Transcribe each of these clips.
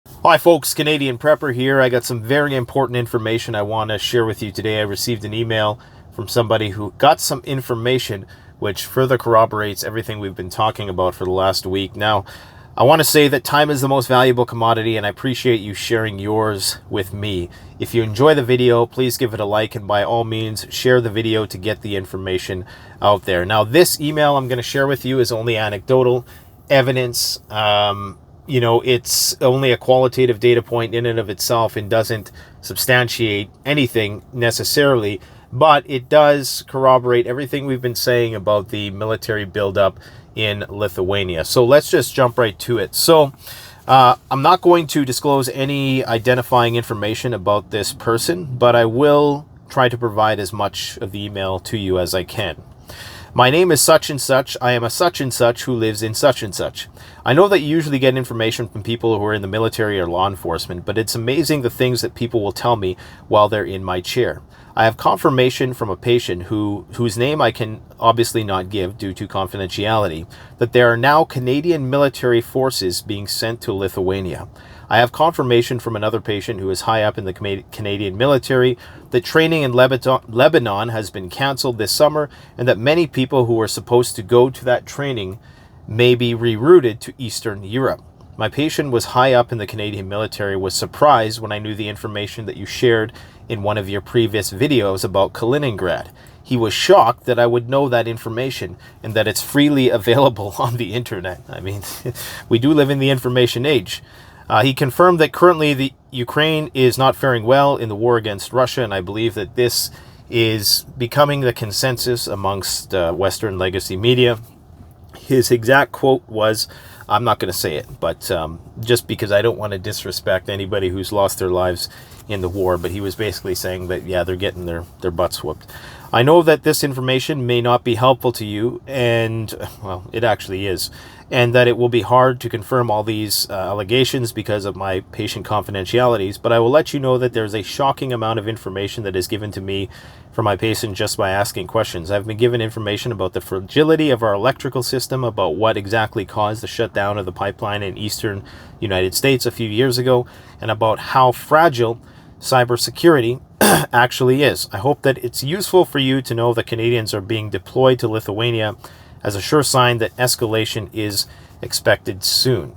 Hi folks, Canadian Prepper here. I got some very important information I want to share with you today. I received an email from somebody who got some information which further corroborates everything we've been talking about for the last week. Now, I want to say that time is the most valuable commodity, and I appreciate you sharing yours with me. If you enjoy the video, please give it a like, and by all means, share the video to get the information out there. Now, this email I'm going to share with you is only anecdotal evidence. It's only a qualitative data point in and of itself and doesn't substantiate anything necessarily, but it does corroborate everything we've been saying about the military buildup in Lithuania. So let's just jump right to it. So I'm not going to disclose any identifying information about this person, but I will try to provide as much of the email to you as I can. My name is such and such. I am a such and such who lives in such and such. I know that you usually get information from people who are in the military or law enforcement, but it's amazing the things that people will tell me while they're in my chair. I have confirmation from a patient whose name I can obviously not give due to confidentiality, that there are now Canadian military forces being sent to Lithuania. I have confirmation from another patient who is high up in the Canadian military that training in Lebanon has been canceled this summer, and that many people who were supposed to go to that training may be rerouted to Eastern Europe. My patient was high up in the Canadian military, was surprised when I knew the information that you shared in one of your previous videos about Kaliningrad. He was shocked that I would know that information and that it's freely available on the internet. I mean, we do live in the information age. He confirmed that currently the Ukraine is not faring well in the war against Russia, and I believe that this is becoming the consensus amongst Western legacy media. His exact quote was, I'm not going to say it, but just because I don't want to disrespect anybody who's lost their lives in the war, but he was basically saying that, yeah, they're getting their butts whooped. I know that this information may not be helpful to you, and, well, it actually is, and that it will be hard to confirm all these allegations because of my patient confidentialities, but I will let you know that there's a shocking amount of information that is given to me from my patient just by asking questions. I've been given information about the fragility of our electrical system, about what exactly caused the shutdown of the pipeline in eastern United States a few years ago, and about how fragile cybersecurity actually is. I hope that it's useful for you to know that Canadians are being deployed to Lithuania as a sure sign that escalation is expected soon.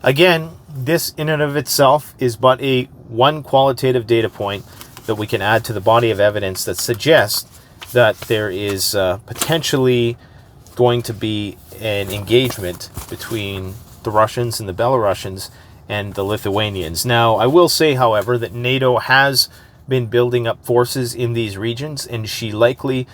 Again, this in and of itself is but one qualitative data point that we can add to the body of evidence that suggests that there is potentially going to be an engagement between the Russians and the Belarusians and the Lithuanians. Now, I will say, however, that NATO has been building up forces in these regions, and she likely,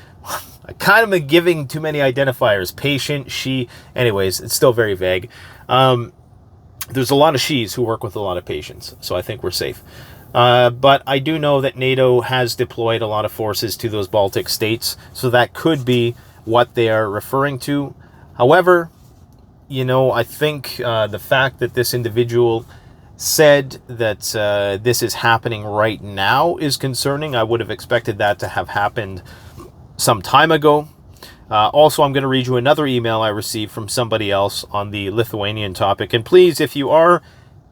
I kind of am giving too many identifiers, patient, she, anyways, it's still very vague. There's a lot of she's who work with a lot of patients, so I think we're safe. But I do know that NATO has deployed a lot of forces to those Baltic states, so that could be what they are referring to. However, I think the fact that this individual said that this is happening right now is concerning. I would have expected that to have happened some time ago. Also, I'm going to read you another email I received from somebody else on the Lithuanian topic. And please, if you are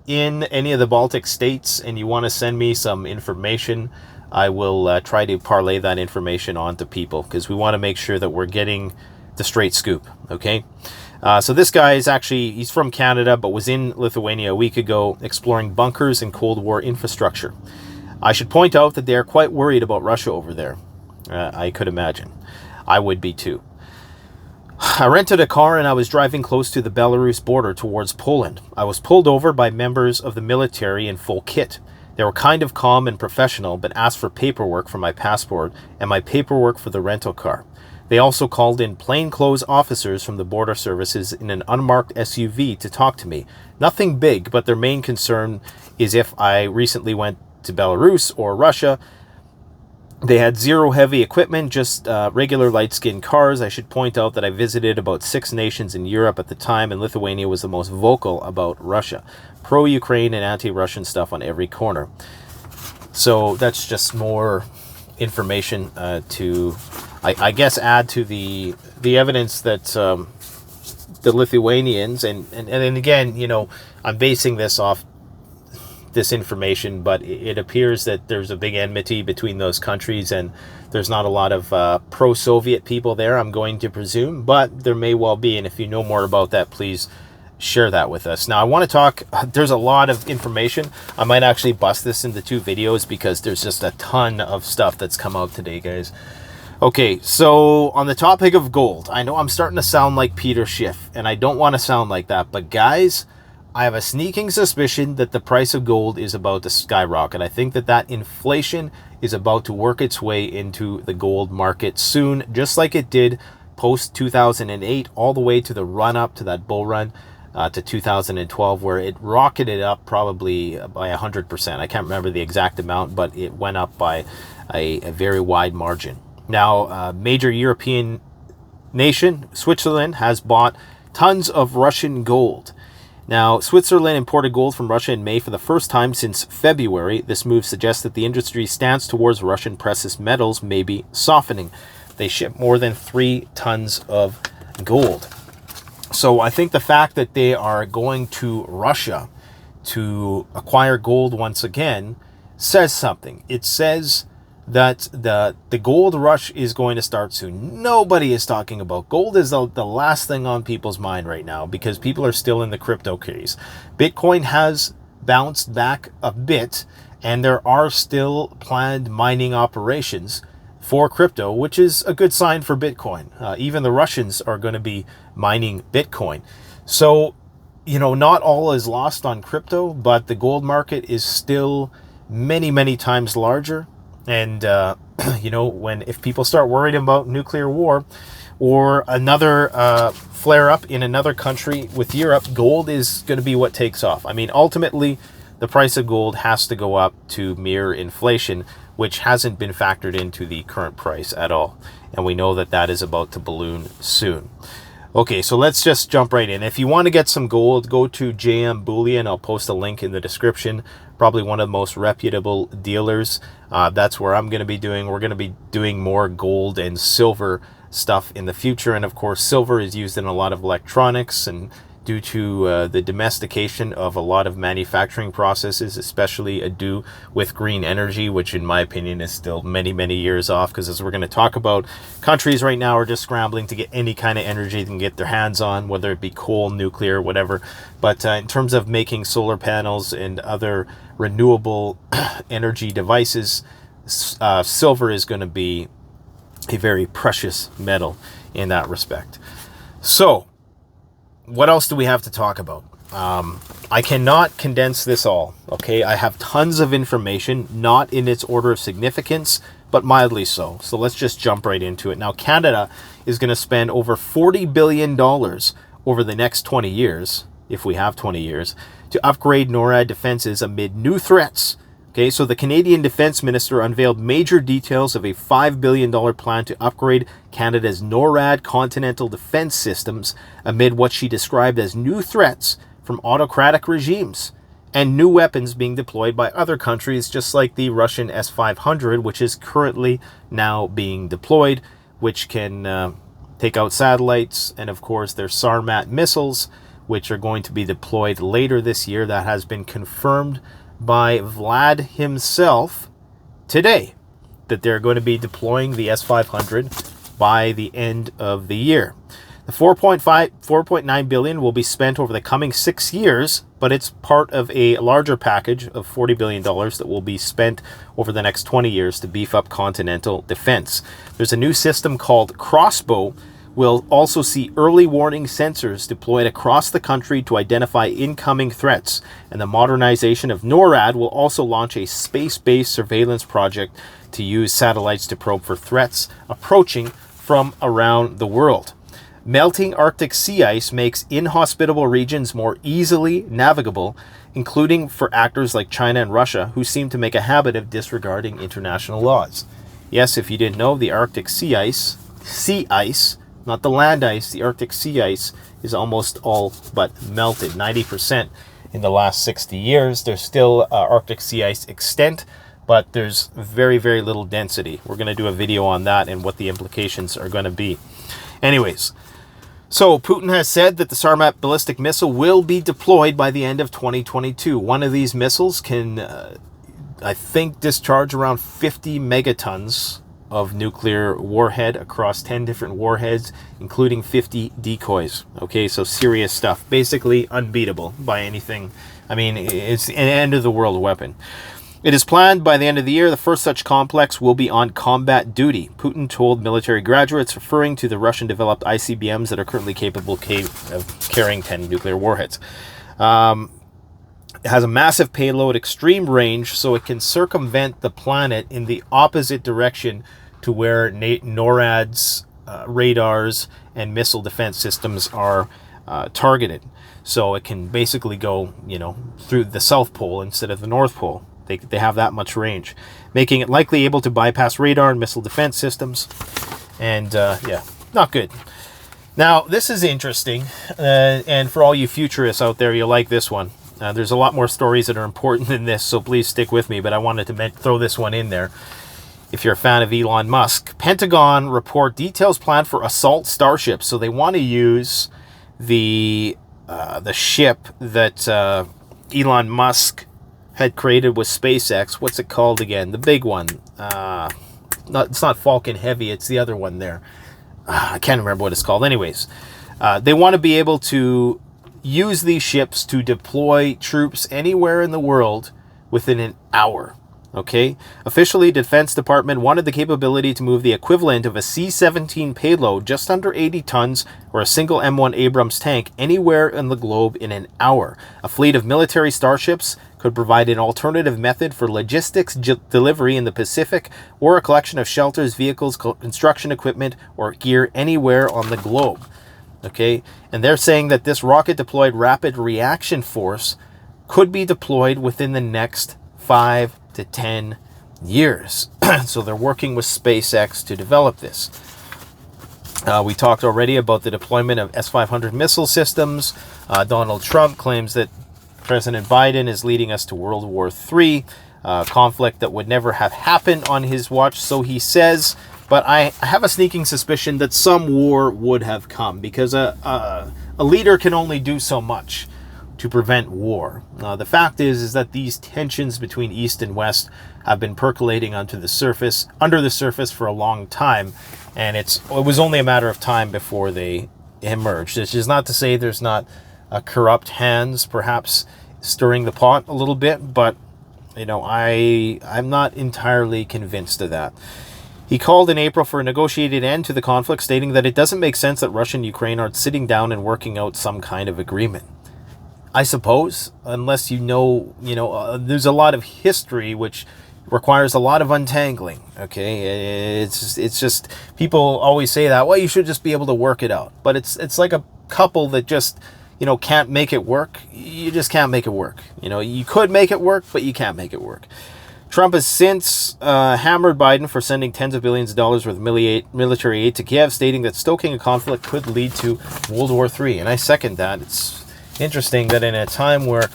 in any of the Baltic states and you want to send me some information, I will try to parlay that information on to people, because we want to make sure that we're getting the straight scoop, okay? So this guy is he's from Canada, but was in Lithuania a week ago exploring bunkers and Cold War infrastructure. I should point out that they are quite worried about Russia over there. I could imagine. I would be too. I rented a car and I was driving close to the Belarus border towards Poland. I was pulled over by members of the military in full kit. They were kind of calm and professional, but asked for paperwork for my passport and my paperwork for the rental car. They also called in plainclothes officers from the border services in an unmarked SUV to talk to me. Nothing big, but their main concern is if I recently went to Belarus or Russia. They had zero heavy equipment, just regular light-skinned cars. I should point out that I visited about 6 nations in Europe at the time, and Lithuania was the most vocal about Russia. Pro-Ukraine and anti-Russian stuff on every corner. So that's just more information to, I guess, add to the evidence that the Lithuanians, and again, I'm basing this off this information, but it appears that there's a big enmity between those countries, and there's not a lot of pro-Soviet people there, I'm going to presume, but there may well be. And if you know more about that, please share that with us. Now, I want to talk, there's a lot of information. I might actually bust this into 2 videos because there's just a ton of stuff that's come out today, guys. Okay, so on the topic of gold, I know I'm starting to sound like Peter Schiff, and I don't want to sound like that, but guys, I have a sneaking suspicion that the price of gold is about to skyrocket. I think that inflation is about to work its way into the gold market soon, just like it did post 2008, all the way to the run up to that bull run to 2012, where it rocketed up probably by 100%. I can't remember the exact amount, but it went up by a very wide margin. Now, a major European nation, Switzerland, has bought tons of Russian gold. Now, Switzerland imported gold from Russia in May for the first time since February. This move suggests that the industry's stance towards Russian precious metals may be softening. They ship more than 3 tons of gold. So I think the fact that they are going to Russia to acquire gold once again says something. It says that the gold rush is going to start soon. Nobody is talking about gold. Is the last thing on people's mind right now because people are still in the crypto craze. Bitcoin has bounced back a bit, and there are still planned mining operations for crypto, which is a good sign for Bitcoin. Even the Russians are going to be mining Bitcoin. So, you know, not all is lost on crypto, but the gold market is still many, many times larger. And, you know, if people start worried about nuclear war or another flare up in another country with Europe, gold is going to be what takes off. I mean, ultimately, the price of gold has to go up to mirror inflation, which hasn't been factored into the current price at all. And we know that is about to balloon soon. Okay, so let's just jump right in. If you want to get some gold, go to JM Bullion. I'll post a link in the description. Probably one of the most reputable dealers. That's where I'm going to be doing. We're going to be doing more gold and silver stuff in the future. And of course, silver is used in a lot of electronics, and due to the domestication of a lot of manufacturing processes, especially due with green energy, which in my opinion is still many, many years off, because as we're going to talk about, countries right now are just scrambling to get any kind of energy they can get their hands on, whether it be coal, nuclear, whatever. But in terms of making solar panels and other renewable energy devices, silver is going to be a very precious metal in that respect. So, what else do we have to talk about? I cannot condense this all, okay? I have tons of information, not in its order of significance, but mildly so. So let's just jump right into it. Now, Canada is going to spend over $40 billion over the next 20 years, if we have 20 years, to upgrade NORAD defenses amid new threats. Okay, so the Canadian Defense Minister unveiled major details of a $5 billion plan to upgrade Canada's NORAD continental defense systems amid what she described as new threats from autocratic regimes and new weapons being deployed by other countries, just like the Russian S-500, which is currently now being deployed, which can take out satellites, and of course their Sarmat missiles, which are going to be deployed later this year. That has been confirmed by Vlad himself today, that they're going to be deploying the S-500 by the end of the year. The 4.9 billion will be spent over the coming 6 years, but it's part of a larger package of $40 billion that will be spent over the next 20 years to beef up continental defense. There's a new system called Crossbow. We'll also see early warning sensors deployed across the country to identify incoming threats. And the modernization of NORAD will also launch a space-based surveillance project to use satellites to probe for threats approaching from around the world. Melting Arctic sea ice makes inhospitable regions more easily navigable, including for actors like China and Russia, who seem to make a habit of disregarding international laws. Yes, if you didn't know, the Arctic sea ice, not the land ice, the Arctic sea ice is almost all but melted, 90% in the last 60 years. There's still Arctic sea ice extent, but there's very, very little density. We're going to do a video on that and what the implications are going to be. Anyways, So Putin has said that the Sarmat ballistic missile will be deployed by the end of 2022. One of these missiles can, I think, discharge around 50 megatons of nuclear warhead across 10 different warheads, including 50 decoys. Okay, so serious stuff. Basically unbeatable by anything. I mean, it's an end-of-the-world weapon. It is planned by the end of the year, the first such complex will be on combat duty, Putin told military graduates, referring to the Russian-developed ICBMs that are currently capable of carrying 10 nuclear warheads. It has a massive payload, extreme range, so it can circumvent the planet in the opposite direction to where NORAD's radars and missile defense systems are targeted. So it can basically go, through the South Pole instead of the North Pole. They have that much range, making it likely able to bypass radar and missile defense systems. And not good. Now, this is interesting. And for all you futurists out there, you'll like this one. There's a lot more stories that are important than this, so please stick with me. But I wanted to throw this one in there. If you're a fan of Elon Musk, Pentagon report details planned for assault Starship. So they want to use the ship that Elon Musk had created with SpaceX. What's it called again? The big one. It's not Falcon Heavy. It's the other one there. I can't remember what it's called. Anyways, they want to be able to use these ships to deploy troops anywhere in the world within an hour. Okay? Officially, Defense Department wanted the capability to move the equivalent of a C-17 payload, just under 80 tons, or a single M1 Abrams tank anywhere in the globe in an hour. A fleet of military starships could provide an alternative method for logistics delivery in the Pacific, or a collection of shelters, vehicles, construction equipment, or gear anywhere on the globe. Okay? And they're saying that this rocket-deployed rapid reaction force could be deployed within the next 5 to 10 years. So they're working with SpaceX to develop this. We talked already about the deployment of S-500 missile systems. Donald Trump claims that President Biden is leading us to World War III, conflict that would never have happened on his watch, so he says. But I have a sneaking suspicion that some war would have come, because a leader can only do so much to prevent war. The fact is that these tensions between East and West have been percolating under the surface for a long time, and it was only a matter of time before they emerged. This is not to say there's not corrupt hands perhaps stirring the pot a little bit, but I'm not entirely convinced of that. He called in April for a negotiated end to the conflict, stating that it doesn't make sense that Russia and Ukraine aren't sitting down and working out some kind of agreement. I suppose, unless there's a lot of history which requires a lot of untangling. Okay, it's just people always say that. Well, you should just be able to work it out. But it's like a couple that just can't make it work. You just can't make it work. You could make it work, but you can't make it work. Trump has since hammered Biden for sending tens of billions of dollars worth of military aid to Kiev, stating that stoking a conflict could lead to World War III. And I second that. It's interesting that in a time where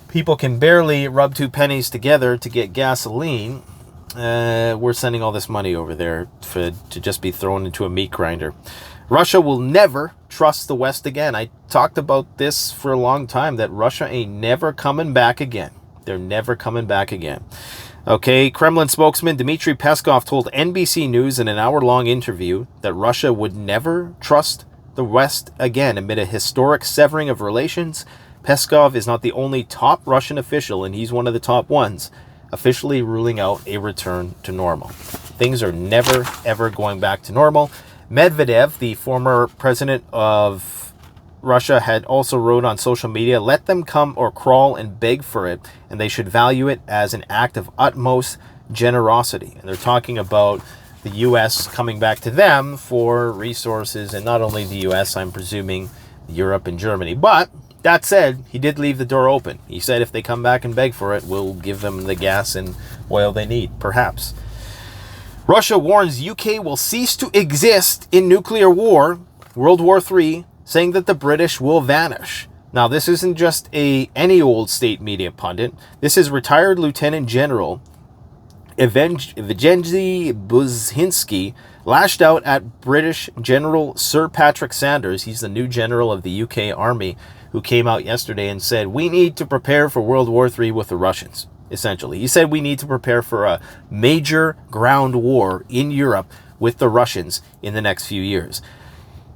people can barely rub two pennies together to get gasoline, we're sending all this money over there to just be thrown into a meat grinder. Russia will never trust the West again. I talked about this for a long time, that Russia ain't never coming back again. They're never coming back again. Okay, Kremlin spokesman Dmitry Peskov told NBC News in an hour-long interview that Russia would never trust the West again amid a historic severing of relations. Peskov is not the only top Russian official, and he's one of the top ones, officially ruling out a return to normal. Things are never, ever going back to normal. Medvedev, the former president of Russia, had also wrote on social media, let them come or crawl and beg for it, and they should value it as an act of utmost generosity. And they're talking about the U.S. coming back to them for resources, and not only the U.S., I'm presuming Europe and Germany. But that said, he did leave the door open. He said if they come back and beg for it, we'll give them the gas and oil they need, perhaps. Russia warns UK will cease to exist in nuclear war, World War III, saying that the British will vanish. Now, this isn't just any old state media pundit. This is retired Lieutenant General Evgeny Buzinski lashed out at British General Sir Patrick Sanders. He's the new general of the UK Army, who came out yesterday and said, we need to prepare for World War III with the Russians, essentially. He said we need to prepare for a major ground war in Europe with the Russians in the next few years.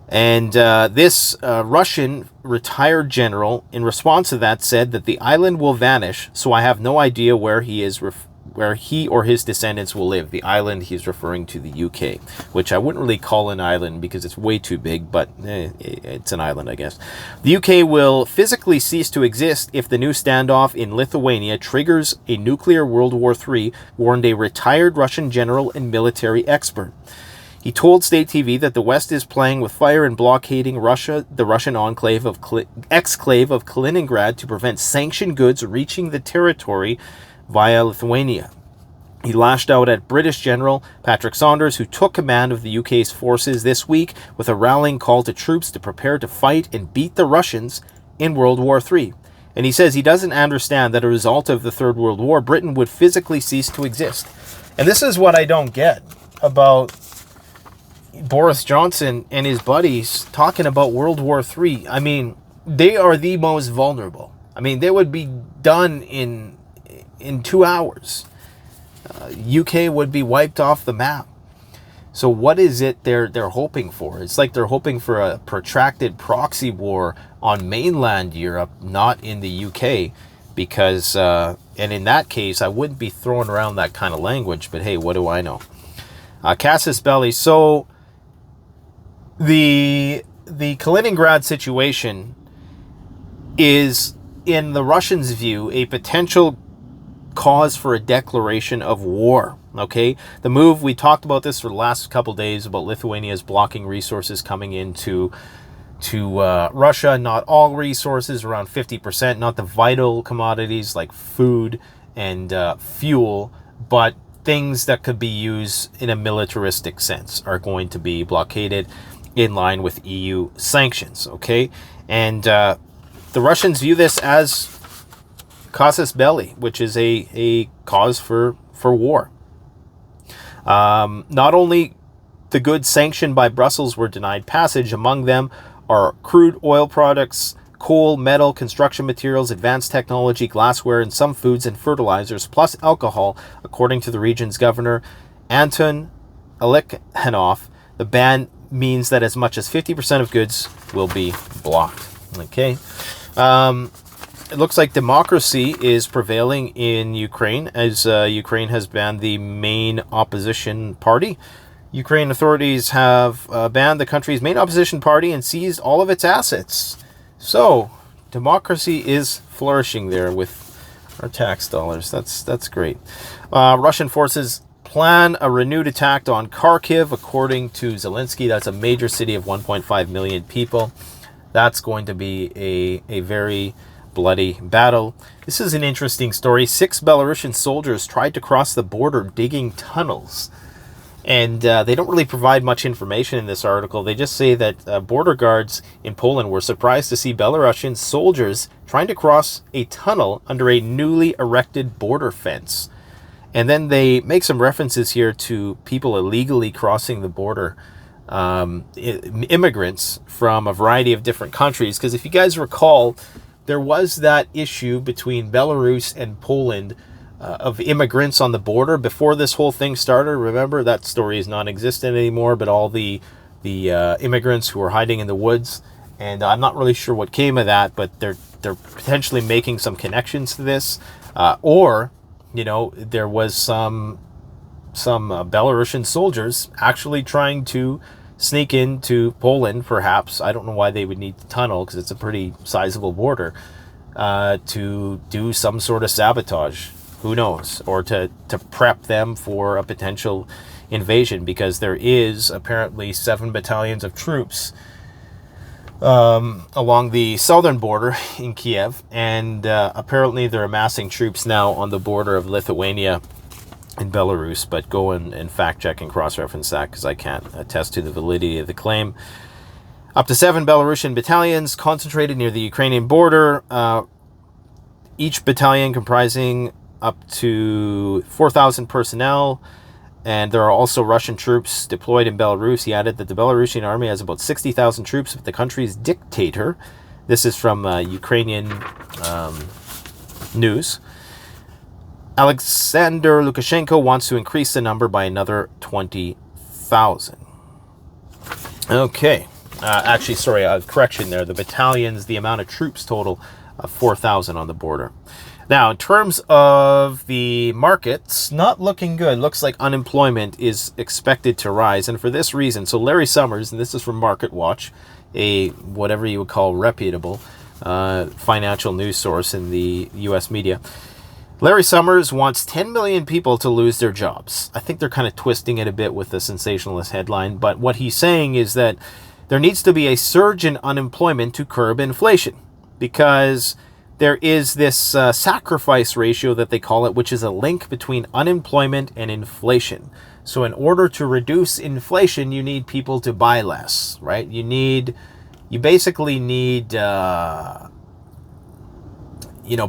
And this Russian retired general, in response to that, said that the island will vanish, so I have no idea where he or his descendants will live. The island, he's referring to the UK, which I wouldn't really call an island because it's way too big, but it's an island, I guess. The UK will physically cease to exist if the new standoff in Lithuania triggers a nuclear World War III, warned a retired Russian general and military expert. He told State TV that the West is playing with fire and blockading Russia, the Russian exclave of Kaliningrad, to prevent sanctioned goods reaching the territory via Lithuania. He lashed out at British General Patrick Sanders, who took command of the UK's forces this week with a rallying call to troops to prepare to fight and beat the Russians in World War III. And he says he doesn't understand that as a result of the Third World War, Britain would physically cease to exist. And this is what I don't get about Boris Johnson and his buddies talking about World War III. I mean, they are the most vulnerable. I mean, they would be done in 2 hours. UK would be wiped off the map. So what is it they're hoping for? It's like they're hoping for a protracted proxy war on mainland Europe, not in the UK, because and in that case I wouldn't be throwing around that kind of language, but hey, what do I know? Casus Belli. So the Kaliningrad situation is, in the Russians' view, a potential cause for a declaration of war. Okay, the move, we talked about this for the last couple days about Lithuania's blocking resources coming into Russia. Not all resources, around 50%, not the vital commodities like food and fuel, but things that could be used in a militaristic sense are going to be blockaded in line with EU sanctions. Okay, and the Russians view this as casus belli, which is a cause for war. Not only the goods sanctioned by Brussels were denied passage, among them are crude oil products, coal, metal, construction materials, advanced technology, glassware, and some foods and fertilizers, plus alcohol, according to the region's governor, Anton Alikhanov. The ban means that as much as 50% of goods will be blocked. Okay. It looks like democracy is prevailing in Ukraine, as Ukraine has banned the main opposition party. Ukraine authorities have banned the country's main opposition party and seized all of its assets. So, democracy is flourishing there with our tax dollars. That's great. Russian forces plan a renewed attack on Kharkiv, according to Zelensky. That's a major city of 1.5 million people. That's going to be a very bloody battle. This is an interesting story. 6 Belarusian soldiers tried to cross the border digging tunnels. And they don't really provide much information in this article. They just say that border guards in Poland were surprised to see Belarusian soldiers trying to cross a tunnel under a newly erected border fence. And then they make some references here to people illegally crossing the border, immigrants from a variety of different countries. Because if you guys recall, there was that issue between Belarus and Poland of immigrants on the border before this whole thing started. Remember, that story is non-existent anymore, but all the immigrants who were hiding in the woods. And I'm not really sure what came of that, but they're potentially making some connections to this. Or, you know, there was some Belarusian soldiers actually trying to sneak into Poland, perhaps. I don't know why they would need the tunnel, because it's a pretty sizable border, to do some sort of sabotage. Who knows? Or to prep them for a potential invasion, because there is apparently 7 battalions of troops along the southern border in Kiev, and apparently they're amassing troops now on the border of Lithuania and Belarus, but go and fact-check and cross-reference that, because I can't attest to the validity of the claim. Up to 7 Belarusian battalions concentrated near the Ukrainian border, each battalion comprising up to 4,000 personnel. And there are also Russian troops deployed in Belarus. He added that the Belarusian army has about 60,000 troops with the country's dictator. This is from Ukrainian news. Alexander Lukashenko wants to increase the number by another 20,000. Okay. Actually, sorry, correction there. The battalions, the amount of troops total of 4,000 on the border. Now, in terms of the markets, not looking good. Looks like unemployment is expected to rise. And for this reason, so Larry Summers, and this is from Market Watch, a whatever you would call reputable financial news source in the U.S. media. Larry Summers wants 10 million people to lose their jobs. I think they're kind of twisting it a bit with the sensationalist headline. But what he's saying is that there needs to be a surge in unemployment to curb inflation, because there is this sacrifice ratio that they call it, which is a link between unemployment and inflation. So in order to reduce inflation, you need people to buy less, right? You basically need,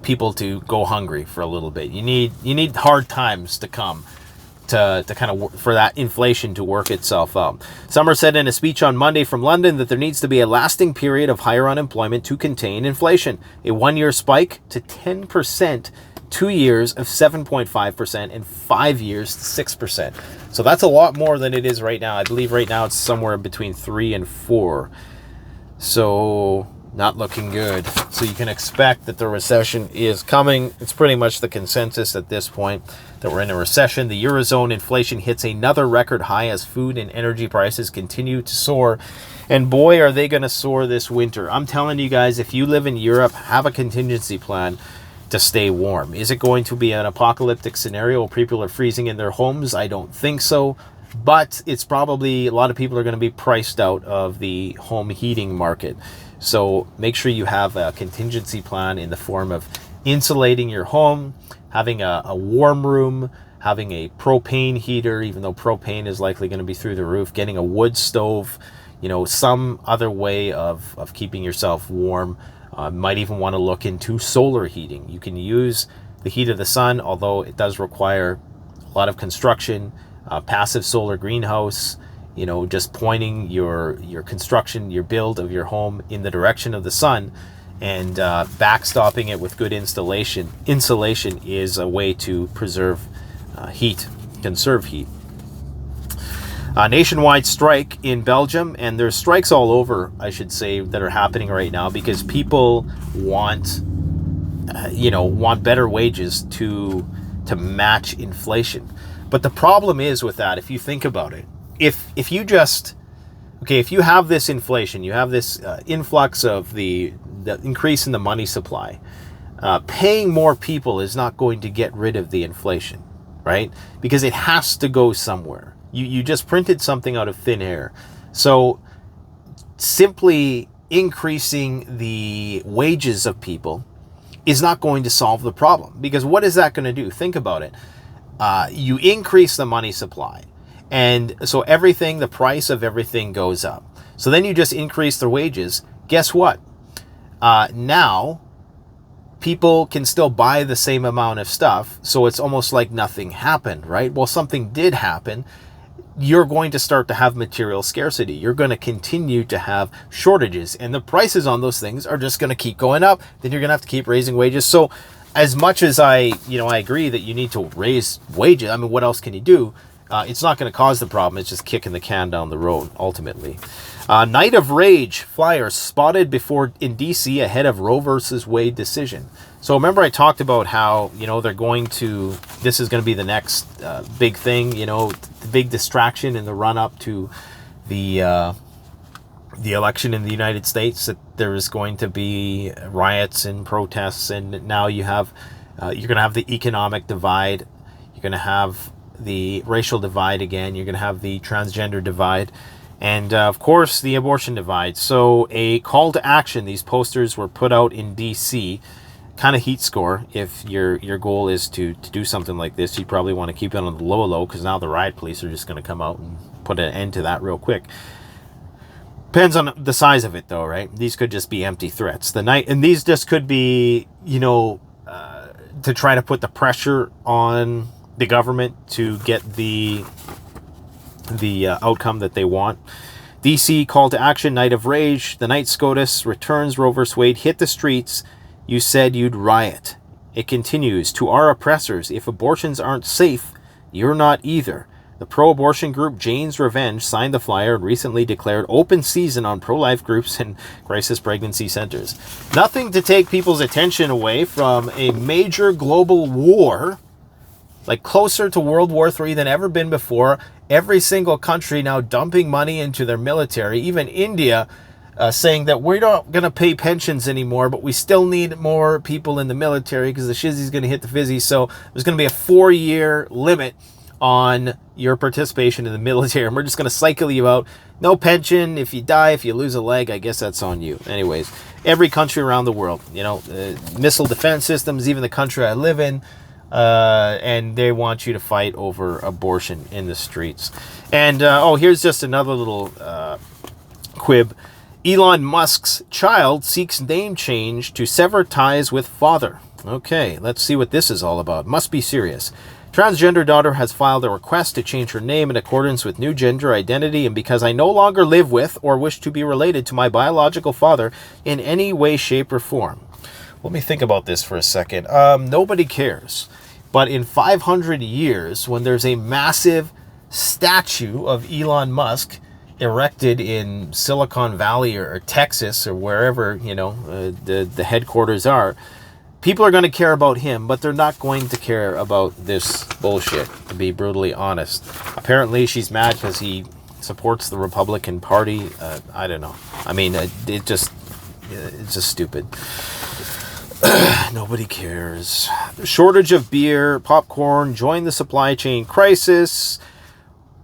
people to go hungry for a little bit. You need hard times to come to kind of for that inflation to work itself out. Summers said in a speech on Monday from London that there needs to be a lasting period of higher unemployment to contain inflation. A 1-year spike to 10%, 2 years of 7.5%, and 5 years to 6%. So that's a lot more than it is right now. I believe right now it's somewhere between 3 and 4. So not looking good. So you can expect that the recession is coming. It's pretty much the consensus at this point that we're in a recession. The Eurozone inflation hits another record high as food and energy prices continue to soar. And boy, are they going to soar this winter. I'm telling you guys, if you live in Europe, have a contingency plan to stay warm. Is it going to be an apocalyptic scenario where people are freezing in their homes? I don't think so. But it's probably, a lot of people are going to be priced out of the home heating market. So make sure you have a contingency plan in the form of insulating your home, having a warm room, having a propane heater, even though propane is likely going to be through the roof, getting a wood stove, some other way of keeping yourself warm. Might even want to look into solar heating. You can use the heat of the sun, although it does require a lot of construction, passive solar greenhouse, just pointing your construction, your build of your home in the direction of the sun, and backstopping it with good insulation is a way to preserve heat, conserve heat. Nationwide strike in Belgium, and there's strikes all over, I should say, that are happening right now because people want better wages to match inflation. But the problem is with that, if you think about it, if you have this inflation, you have this influx of the increase in the money supply, paying more people is not going to get rid of the inflation, right? Because it has to go somewhere. You just printed something out of thin air. So simply increasing the wages of people is not going to solve the problem. Because what is that going to do? Think about it. You increase the money supply. And so the price of everything goes up. So then you just increase their wages. Guess what? Now people can still buy the same amount of stuff. So it's almost like nothing happened, right? Well, something did happen. You're going to start to have material scarcity. You're going to continue to have shortages, and the prices on those things are just going to keep going up. Then you're going to have to keep raising wages. So as much as I agree that you need to raise wages, I mean, what else can you do? It's not going to cause the problem. It's just kicking the can down the road, ultimately. Night of Rage flyers spotted in D.C. ahead of Roe versus Wade decision. So remember I talked about how, this is going to be the next big thing, the big distraction in the run-up to the election in the United States, that there is going to be riots and protests, and now you're going to have the economic divide, you're going to have the racial divide again, you're going to have the transgender divide, and of course the abortion divide. So a call to action, these posters were put out in DC, kind of heat score. If your goal is to do something like this, you probably want to keep it on the low, because now the riot police are just going to come out and put an end to that real quick. Depends on the size of it, though, right? These could just be empty threats. And these just could be, to try to put the pressure on the government to get the outcome that they want. DC call to action, night of rage. The night SCOTUS returns, Roe v. Wade hit the streets. You said you'd riot. It continues, to our oppressors, if abortions aren't safe, you're not either. The pro-abortion group Jane's Revenge signed the flyer and recently declared open season on pro-life groups and crisis pregnancy centers. Nothing to take people's attention away from a major global war, like closer to World War III than ever been before. Every single country now dumping money into their military, even India saying that we're not going to pay pensions anymore, but we still need more people in the military because the shizzy's going to hit the fizzy. So there's going to be a 4-year limit on your participation in the military, and we're just going to cycle you out. No pension. If you die, if you lose a leg, I guess that's on you. Anyways, every country around the world, missile defense systems, even the country I live in, and they want you to fight over abortion in the streets. And here's just another little quib. Elon Musk's child seeks name change to sever ties with father. Okay, let's see what this is all about. Must be serious. Transgender daughter has filed a request to change her name in accordance with new gender identity, and because I no longer live with or wish to be related to my biological father in any way, shape, or form. Let me think about this for a second. Nobody cares. But in 500 years, when there's a massive statue of Elon Musk erected in Silicon Valley or Texas or wherever, the headquarters are, people are going to care about him, but they're not going to care about this bullshit, to be brutally honest. Apparently, she's mad because he supports the Republican Party. I don't know. I mean, it's just stupid. Nobody cares. Shortage of beer, popcorn, join the supply chain crisis.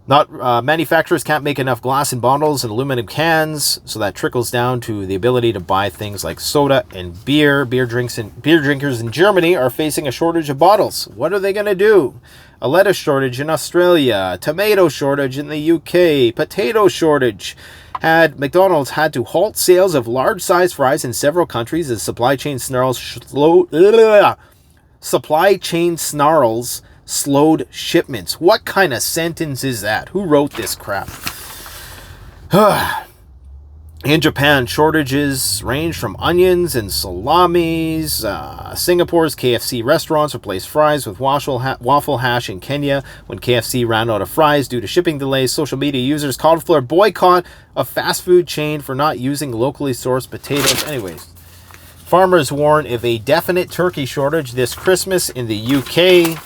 Manufacturers can't make enough glass in bottles and aluminum cans, so that trickles down to the ability to buy things like soda and beer. Beer drinkers in Germany are facing a shortage of bottles. What are they going to do? A lettuce shortage in Australia, tomato shortage in the UK, potato shortage. McDonald's had to halt sales of large-sized fries in several countries as supply chain snarls slowed shipments. What kind of sentence is that? Who wrote this crap? In Japan, shortages range from onions and salamis. Singapore's KFC restaurants replaced fries with waffle hash in Kenya. When KFC ran out of fries due to shipping delays, social media users called for a boycott of fast food chain for not using locally sourced potatoes. Anyways, farmers warn of a definite turkey shortage this Christmas in the UK.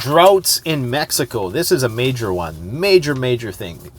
Droughts in Mexico. This is a major one. Major thing.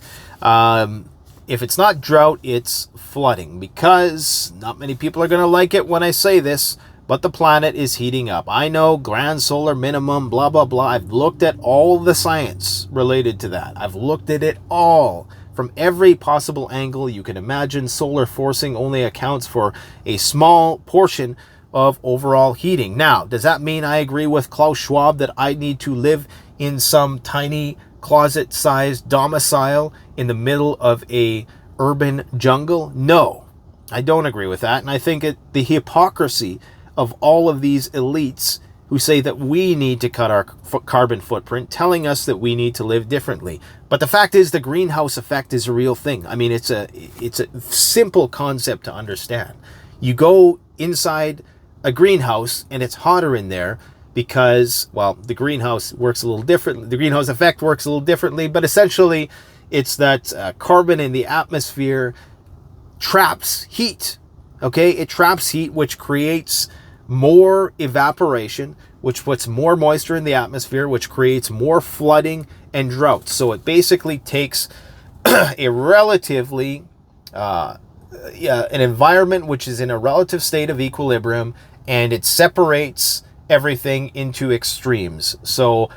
If it's not drought, it's flooding, because not many people are going to like it when I say this, but the planet is heating up. I know, grand solar minimum, blah, blah, blah. I've looked at all the science related to that. I've looked at it all from every possible angle you can imagine. Solar forcing only accounts for a small portion of overall heating. Now, does that mean I agree with Klaus Schwab that I need to live in some tiny closet-sized domicile in the middle of a urban jungle? No, I don't agree with that. And I think the hypocrisy of all of these elites who say that we need to cut our carbon footprint, telling us that we need to live differently. But the fact is, the greenhouse effect is a real thing. I mean, it's a simple concept to understand. You go inside a greenhouse and it's hotter in there because, well, the greenhouse works a little differently. The greenhouse effect works a little differently, but essentially it's that carbon in the atmosphere traps heat. Okay, it traps heat, which creates more evaporation, which puts more moisture in the atmosphere, which creates more flooding and drought. So it basically takes a relatively an environment which is in a relative state of equilibrium, and it separates everything into extremes. So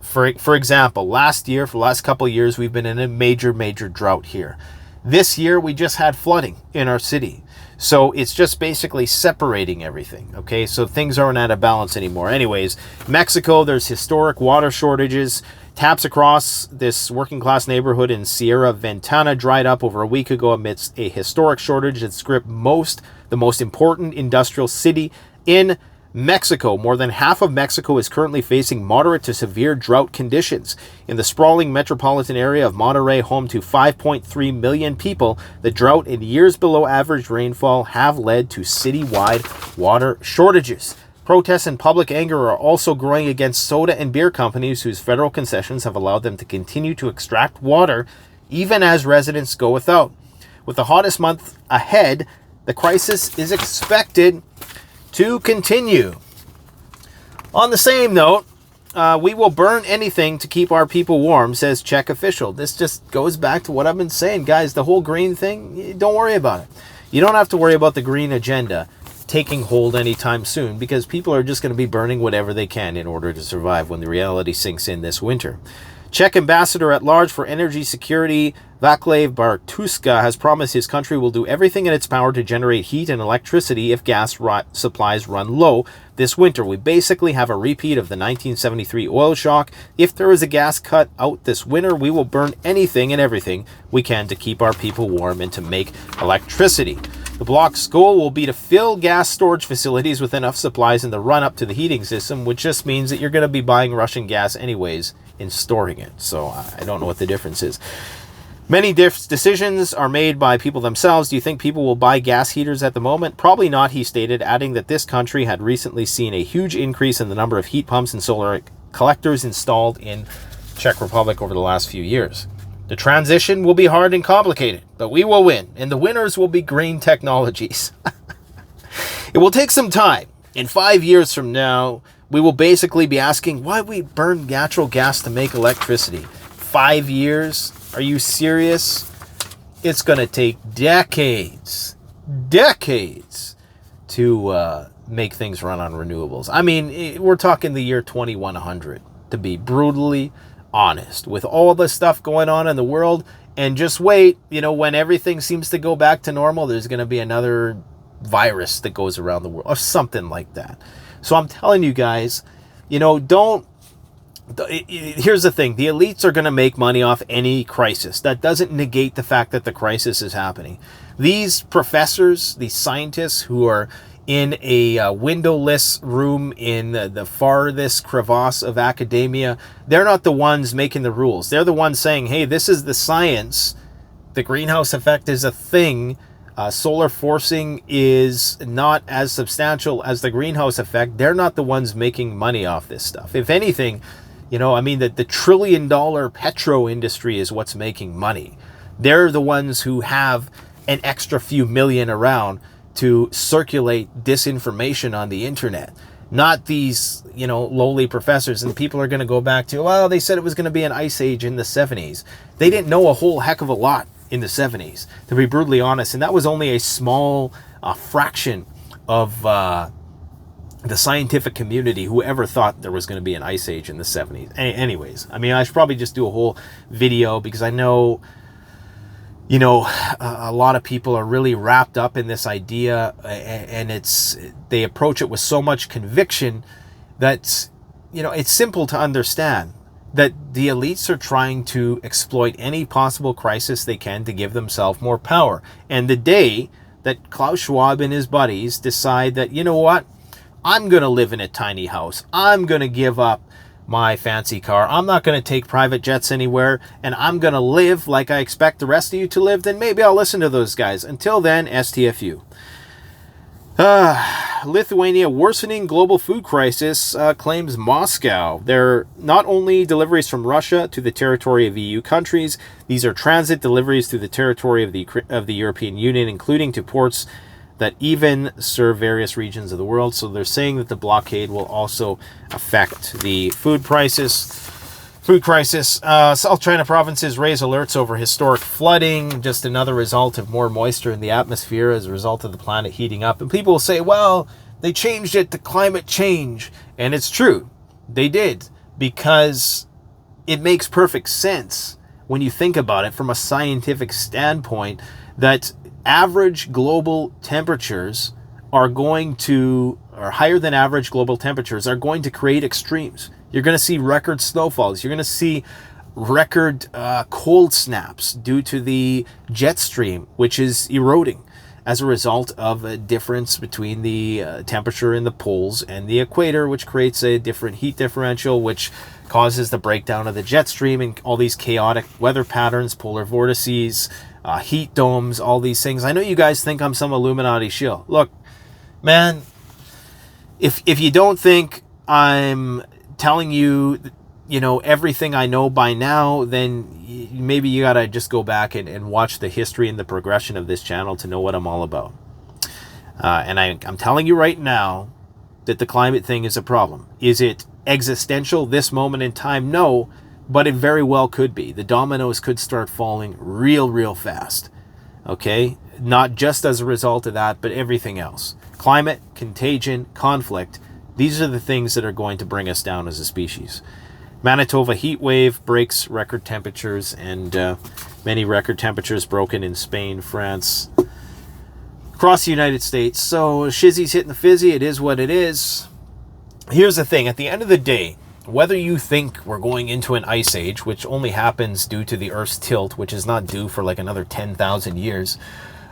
for example, for the last couple of years, we've been in a major drought here. This year, we just had flooding in our city. So it's just basically separating everything, okay? So things aren't out of balance anymore. Anyways, Mexico, there's historic water shortages. Taps across this working-class neighborhood in Sierra Ventana dried up over a week ago amidst a historic shortage that gripped the most important industrial city in Mexico. More than half of Mexico is currently facing moderate to severe drought conditions. In the sprawling metropolitan area of Monterrey, home to 5.3 million people, the drought and years below average rainfall have led to citywide water shortages. Protests and public anger are also growing against soda and beer companies whose federal concessions have allowed them to continue to extract water even as residents go without. With the hottest month ahead, the crisis is expected to continue. On the same note, we will burn anything to keep our people warm, says Czech official. This just goes back to what I've been saying, guys. The whole green thing, don't worry about it. You don't have to worry about the green agenda taking hold anytime soon, because people are just going to be burning whatever they can in order to survive when the reality sinks in this winter. Czech ambassador at large for energy security, Václav Bartuska, has promised his country will do everything in its power to generate heat and electricity if gas supplies run low this winter. We basically have a repeat of the 1973 oil shock. If there is a gas cut out this winter, we will burn anything and everything we can to keep our people warm and to make electricity. The bloc's goal will be to fill gas storage facilities with enough supplies in the run-up to the heating system, which just means that you're going to be buying Russian gas anyways and storing it. So I don't know what the difference is. Many decisions are made by people themselves. Do you think people will buy gas heaters at the moment? Probably not, he stated, adding that this country had recently seen a huge increase in the number of heat pumps and solar collectors installed in Czech Republic over the last few years. The transition will be hard and complicated, but we will win, and the winners will be green technologies. It will take some time. In 5 years from now, we will basically be asking why we burn natural gas to make electricity. 5 years? Are you serious? It's going to take decades to make things run on renewables. I mean, we're talking the year 2100, to be brutally honest, with all the stuff going on in the world. And just wait, when everything seems to go back to normal, there's going to be another virus that goes around the world or something like that. So I'm telling you guys, here's the thing. The elites are going to make money off any crisis. That doesn't negate the fact that the crisis is happening. These professors, these scientists who are in a windowless room in the farthest crevasse of academia, they're not the ones making the rules. They're the ones saying, hey, this is the science. The greenhouse effect is a thing. Solar forcing is not as substantial as the greenhouse effect. They're not the ones making money off this stuff. If anything, the $1 trillion petro industry is what's making money. They're the ones who have an extra few million around to circulate disinformation on the internet. Not these, lowly professors. And people are going to go back to, well, they said it was going to be an ice age in the 70s. They didn't know a whole heck of a lot in the 70s, to be brutally honest. And that was only a small fraction of the scientific community who ever thought there was going to be an ice age in the 70s. Anyways, I should probably just do a whole video, because I know, a lot of people are really wrapped up in this idea, and they approach it with so much conviction that, it's simple to understand that the elites are trying to exploit any possible crisis they can to give themselves more power. And the day that Klaus Schwab and his buddies decide that, what, I'm going to live in a tiny house, I'm going to give up my fancy car, I'm not going to take private jets anywhere, and I'm going to live like I expect the rest of you to live, then maybe I'll listen to those guys. Until then, STFU. Lithuania worsening global food crisis, claims Moscow. They're not only deliveries from Russia to the territory of EU countries, these are transit deliveries through the territory of the European Union, including to ports that even serve various regions of the world. So they're saying that the blockade will also affect the food crisis. South China provinces raise alerts over historic flooding, just another result of more moisture in the atmosphere as a result of the planet heating up. And people will say, well, they changed it to climate change. And it's true. They did, because it makes perfect sense when you think about it from a scientific standpoint that average global temperatures are higher than average global temperatures are going to create extremes. You're going to see record snowfalls. You're going to see record cold snaps due to the jet stream, which is eroding. as a result of a difference between the temperature in the poles and the equator, which creates a different heat differential, which causes the breakdown of the jet stream and all these chaotic weather patterns, polar vortices, heat domes, all these things. I know you guys think I'm some Illuminati shill. Look, man, if you don't think I'm telling you, everything I know by now, then maybe you gotta just go back and watch the history and the progression of this channel to know what I'm all about. And I'm telling you right now that the climate thing is a problem. Is it existential this moment in time? No, but it very well could be. The dominoes could start falling real fast. Okay? Not just as a result of that, but everything else. Climate, contagion, conflict, these are the things that are going to bring us down as a species. Manitoba heat wave breaks record temperatures, and many record temperatures broken in Spain, France, across the United States. So shizzy's hitting the fizzy. It is what it is. Here's the thing. At the end of the day, whether you think we're going into an ice age, which only happens due to the Earth's tilt, which is not due for like another 10,000 years,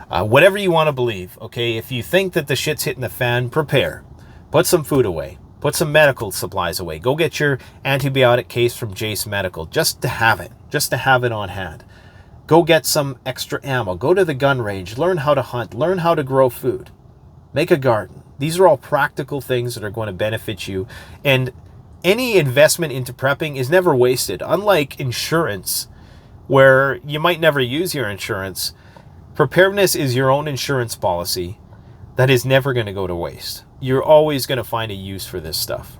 whatever you want to believe, okay, if you think that the shit's hitting the fan, prepare. Put some food away. Put some medical supplies away. Go get your antibiotic case from Jace Medical just to have it on hand. Go get some extra ammo. Go to the gun range. Learn how to hunt. Learn how to grow food. Make a garden. These are all practical things that are going to benefit you. And any investment into prepping is never wasted. Unlike insurance, where you might never use your insurance, preparedness is your own insurance policy that is never going to go to waste. You're always going to find a use for this stuff.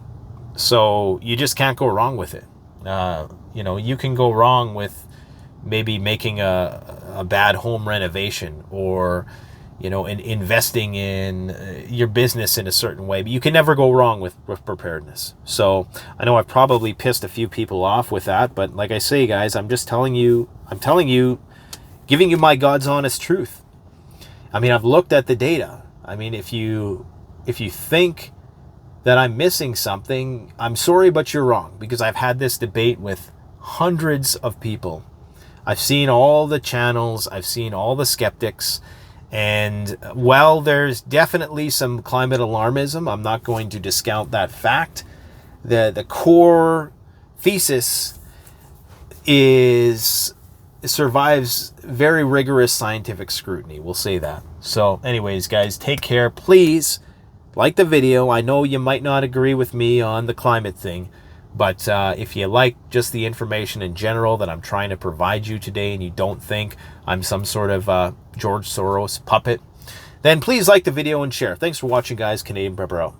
So you just can't go wrong with it. You can go wrong with maybe making a bad home renovation, or investing in your business in a certain way, but you can never go wrong with preparedness. So I know I've probably pissed a few people off with that, but like I say, guys, I'm telling you, giving you my God's honest truth. I mean, I've looked at the data. I mean, if you think that I'm missing something, I'm sorry, but you're wrong, because I've had this debate with hundreds of people. I've seen all the channels, I've seen all the skeptics, and while there's definitely some climate alarmism, I'm not going to discount that fact. The core thesis survives very rigorous scientific scrutiny. We'll say that. So anyways, guys, take care. Please like the video. I know you might not agree with me on the climate thing, but if you like just the information in general that I'm trying to provide you today, and you don't think I'm some sort of George Soros puppet, then please like the video and share. Thanks for watching, guys. Canadian Prepper out.